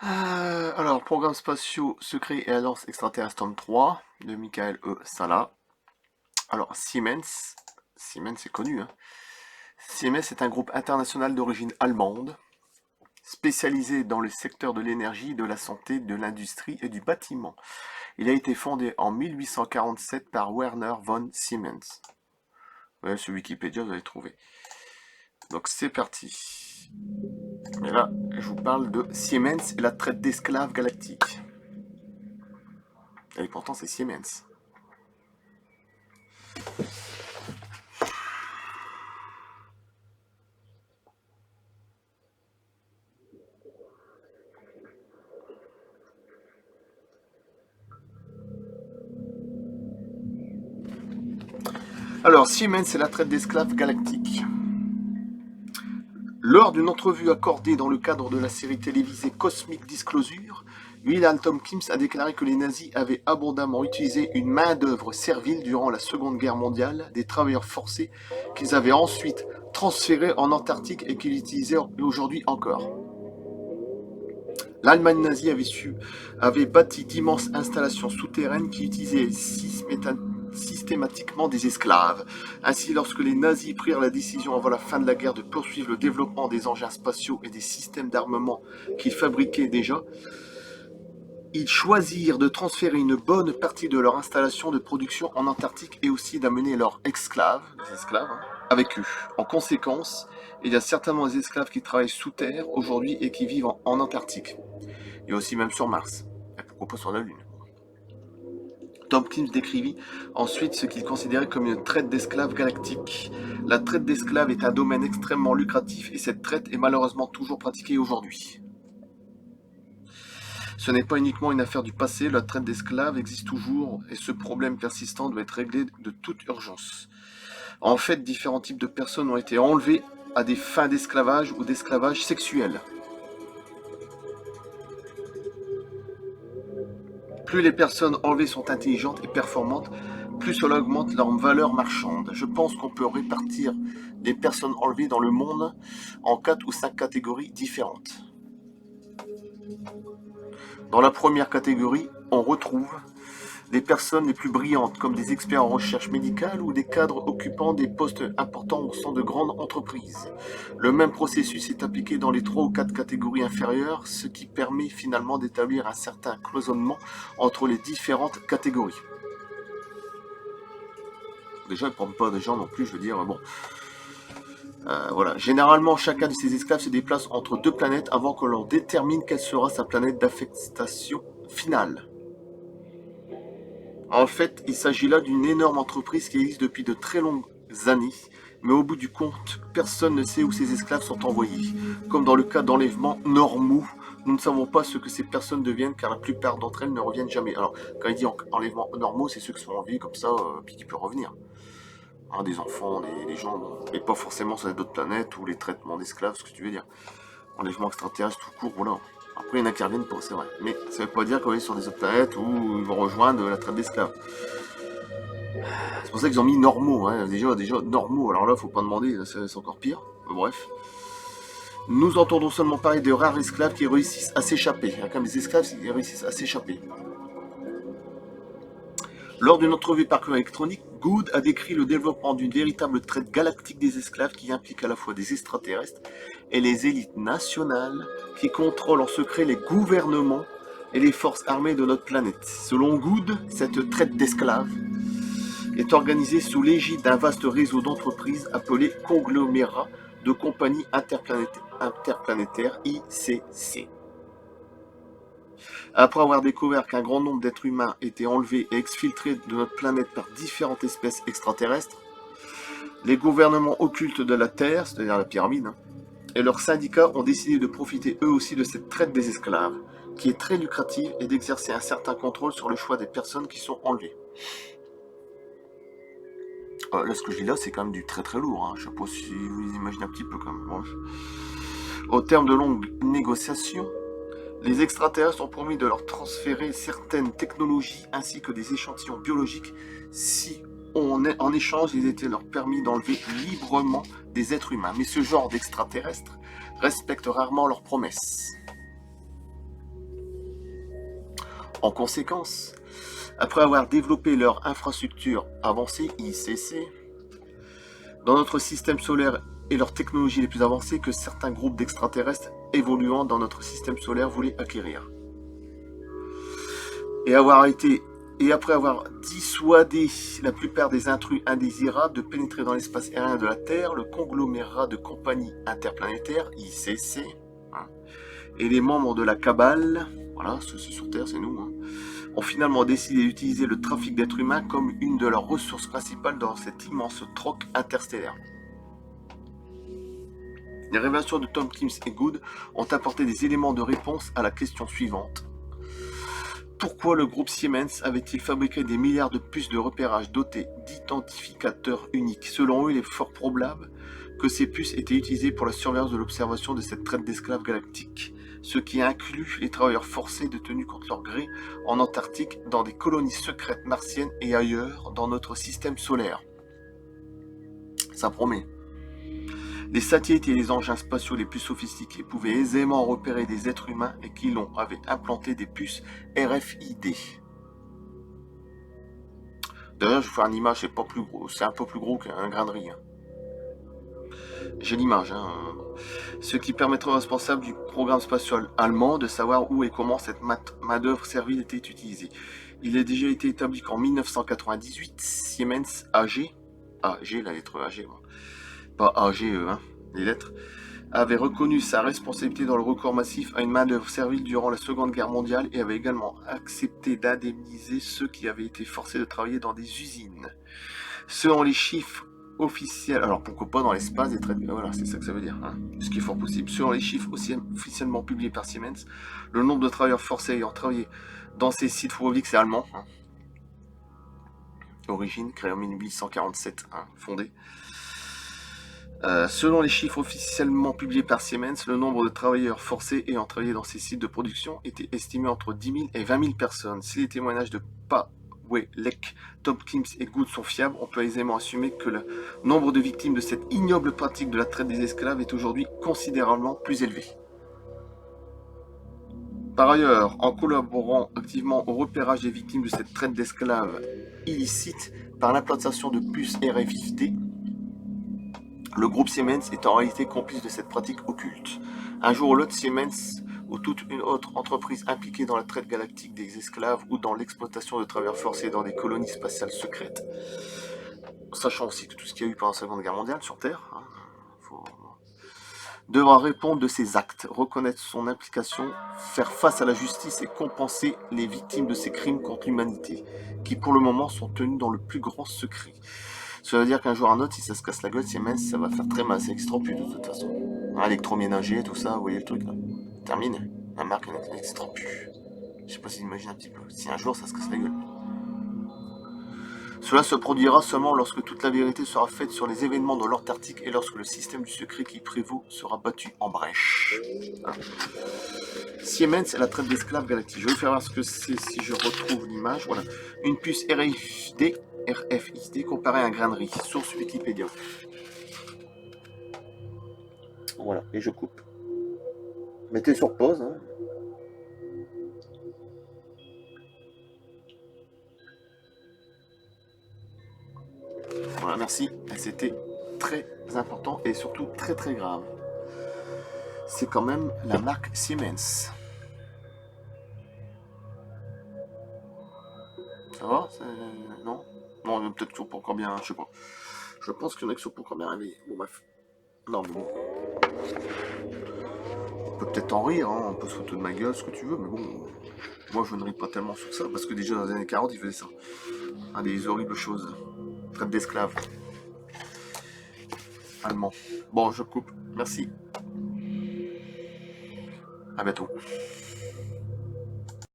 Alors, Programmes spatiaux secrets et alliance extraterrestre tome 3 de Michael E. Sala. Alors, Siemens c'est connu, hein. Siemens est un groupe international d'origine allemande, spécialisé dans le secteur de l'énergie, de la santé, de l'industrie et du bâtiment. Il a été fondé en 1847 par Werner von Siemens. Ouais, sur Wikipédia, vous allez trouver. Donc, c'est parti. Mais là, je vous parle de Siemens et la traite d'esclaves galactiques. Et pourtant, c'est Siemens. Alors, Siemens et la traite d'esclaves galactiques. Lors d'une entrevue accordée dans le cadre de la série télévisée Cosmic Disclosure, William Tompkins a déclaré que les nazis avaient abondamment utilisé une main-d'œuvre servile durant la Seconde Guerre mondiale, des travailleurs forcés qu'ils avaient ensuite transférés en Antarctique et qu'ils utilisaient aujourd'hui encore. L'Allemagne nazie avait bâti d'immenses installations souterraines qui utilisaient systématiquement des esclaves. Ainsi, lorsque les nazis prirent la décision avant la fin de la guerre de poursuivre le développement des engins spatiaux et des systèmes d'armement qu'ils fabriquaient déjà, ils choisirent de transférer une bonne partie de leur installation de production en Antarctique et aussi d'amener leurs esclaves, avec eux. En conséquence, il y a certainement des esclaves qui travaillent sous terre aujourd'hui et qui vivent en Antarctique. Et aussi même sur Mars. Et pourquoi pas sur la Lune. Tompkins décrivit ensuite ce qu'il considérait comme une traite d'esclaves galactique. La traite d'esclaves est un domaine extrêmement lucratif et cette traite est malheureusement toujours pratiquée aujourd'hui. Ce n'est pas uniquement une affaire du passé, la traite d'esclaves existe toujours et ce problème persistant doit être réglé de toute urgence. En fait, différents types de personnes ont été enlevées à des fins d'esclavage ou d'esclavage sexuel. Plus les personnes enlevées sont intelligentes et performantes, plus cela augmente leur valeur marchande. Je pense qu'on peut répartir les personnes enlevées dans le monde en 4 ou 5 catégories différentes. Dans la première catégorie, on retrouve les personnes les plus brillantes, comme des experts en recherche médicale ou des cadres occupant des postes importants au sein de grandes entreprises. Le même processus est appliqué dans les 3 ou 4 catégories inférieures, ce qui permet finalement d'établir un certain cloisonnement entre les différentes catégories. Déjà, ils ne prennent pas de gens non plus, je veux dire, bon. Voilà. Généralement, chacun de ces esclaves se déplace entre 2 planètes avant que l'on détermine quelle sera sa planète d'affectation finale. En fait, il s'agit là d'une énorme entreprise qui existe depuis de très longues années, mais au bout du compte, personne ne sait où ces esclaves sont envoyés. Comme dans le cas d'enlèvements normaux, nous ne savons pas ce que ces personnes deviennent car la plupart d'entre elles ne reviennent jamais. Alors, quand il dit enlèvements normaux, c'est ceux qui sont en vie comme ça, puis qui peuvent revenir. Hein, des enfants, des gens, et pas forcément sur d'autres planètes ou les traitements d'esclaves, ce que tu veux dire. Enlèvement extraterrestre tout court, voilà. Après, il y en a qui reviennent pas, c'est vrai. Mais ça veut pas dire qu'on est sur des autres planètes où ils vont rejoindre la traite d'esclaves. C'est pour ça qu'ils ont mis normaux, hein. Déjà, normaux. Alors là, faut pas demander, c'est encore pire. Bref. Nous entendons seulement parler de rares esclaves qui réussissent à s'échapper. Hein, comme les esclaves, ils réussissent à s'échapper. Lors d'une entrevue par courrier électronique, Good a décrit le développement d'une véritable traite galactique des esclaves qui implique à la fois des extraterrestres et les élites nationales qui contrôlent en secret les gouvernements et les forces armées de notre planète. Selon Good, cette traite d'esclaves est organisée sous l'égide d'un vaste réseau d'entreprises appelé conglomérat de compagnies interplanétaires ICC. Après avoir découvert qu'un grand nombre d'êtres humains étaient enlevés et exfiltrés de notre planète par différentes espèces extraterrestres, les gouvernements occultes de la Terre, c'est-à-dire la pyramide, et leurs syndicats ont décidé de profiter eux aussi de cette traite des esclaves, qui est très lucrative, et d'exercer un certain contrôle sur le choix des personnes qui sont enlevées. Là, ce que je dis là, c'est quand même du très très lourd. Hein. Je ne sais pas si vous imaginez un petit peu quand même. Bref. Au terme de longues négociations, les extraterrestres ont promis de leur transférer certaines technologies ainsi que des échantillons biologiques si en échange il était leur permis d'enlever librement des êtres humains. Mais ce genre d'extraterrestres respecte rarement leurs promesses. En conséquence, après avoir développé leur infrastructure avancée, ICC, dans notre système solaire et leurs technologies les plus avancées que certains groupes d'extraterrestres évoluant dans notre système solaire voulaient acquérir. Et après avoir dissuadé la plupart des intrus indésirables de pénétrer dans l'espace aérien de la Terre, le conglomérat de compagnies interplanétaires, ICC, hein, et les membres de la cabale, voilà, ceux sur Terre, c'est nous, hein, ont finalement décidé d'utiliser le trafic d'êtres humains comme une de leurs ressources principales dans cet immense troc interstellaire. Les révélations de Tompkins et Good ont apporté des éléments de réponse à la question suivante. Pourquoi le groupe Siemens avait-il fabriqué des milliards de puces de repérage dotées d'identificateurs uniques? Selon eux, il est fort probable que ces puces étaient utilisées pour la surveillance de l'observation de cette traite d'esclaves galactiques, ce qui inclut les travailleurs forcés détenus contre leur gré en Antarctique, dans des colonies secrètes martiennes et ailleurs dans notre système solaire. Ça promet. Les satellites et les engins spatiaux les plus sophistiqués pouvaient aisément repérer des êtres humains et qui avaient implanté des puces RFID. D'ailleurs, je vais faire une image, c'est pas plus gros, c'est un peu plus gros qu'un grain de riz. J'ai l'image, ce qui permettrait aux responsables du programme spatial allemand de savoir où et comment cette main-d'œuvre servile était utilisée. Il a déjà été établi qu'en 1998, Siemens AG, la lettre AG, pas AGE, les lettres, avait reconnu sa responsabilité dans le recours massif à une main-d'œuvre servile durant la Seconde Guerre mondiale et avait également accepté d'indemniser ceux qui avaient été forcés de travailler dans des usines. Selon les chiffres officiels, alors pourquoi pas dans l'espace des traites, voilà, c'est ça que ça veut dire, ce qui est fort possible. Selon les chiffres officiellement publiés par Siemens, le nombre de travailleurs forcés ayant travaillé dans ces sites, faut oublier que c'est allemand, origine, créé en 1847, fondé. Selon les chiffres officiellement publiés par Siemens, le nombre de travailleurs forcés ayant travaillé dans ces sites de production était estimé entre 10 000 et 20 000 personnes. Si les témoignages de Pawelek, Tompkins et Good sont fiables, on peut aisément assumer que le nombre de victimes de cette ignoble pratique de la traite des esclaves est aujourd'hui considérablement plus élevé. Par ailleurs, en collaborant activement au repérage des victimes de cette traite d'esclaves illicite par l'implantation de puces RFID, le groupe Siemens est en réalité complice de cette pratique occulte. Un jour ou l'autre, Siemens ou toute une autre entreprise impliquée dans la traite galactique des esclaves ou dans l'exploitation de travailleurs forcés dans des colonies spatiales secrètes, sachant aussi que tout ce qu'il y a eu pendant la Seconde Guerre mondiale sur Terre, devra répondre de ses actes, reconnaître son implication, faire face à la justice et compenser les victimes de ces crimes contre l'humanité, qui pour le moment sont tenus dans le plus grand secret. Ça veut dire qu'un jour ou un autre, si ça se casse la gueule, Siemens, ça va faire très mal, c'est extra-pu de toute façon. Électroménager, tout ça, vous voyez le truc là. Termine, la marque est extra-pu. Je sais pas si vous imaginez un petit peu, si un jour ça se casse la gueule. Cela se produira seulement lorsque toute la vérité sera faite sur les événements de l'Antarctique et lorsque le système du secret qui prévaut sera battu en brèche. Siemens et la traite d'esclaves galactiques. Je vais faire voir ce que c'est si je retrouve l'image. Voilà. Une puce RFID comparée à un grain de riz. Source Wikipédia. Voilà, et je coupe. Mettez sur pause. Voilà, merci. C'était très important et surtout très très grave. C'est quand même la marque Siemens. Ça va? Non? Non, peut-être qu'ils sont pas encore bien, je sais pas. Je pense qu'il y en a qui sont pas encore bien réveillés. Bon, bref. Non, mais bon. On peut peut-être en rire, on peut se foutre de ma gueule, ce que tu veux, mais bon. Moi, je ne ris pas tellement sur ça, parce que déjà dans les années 40, ils faisaient ça. Des horribles choses. Traite d'esclaves. Allemands. Bon, je coupe. Merci. À bientôt.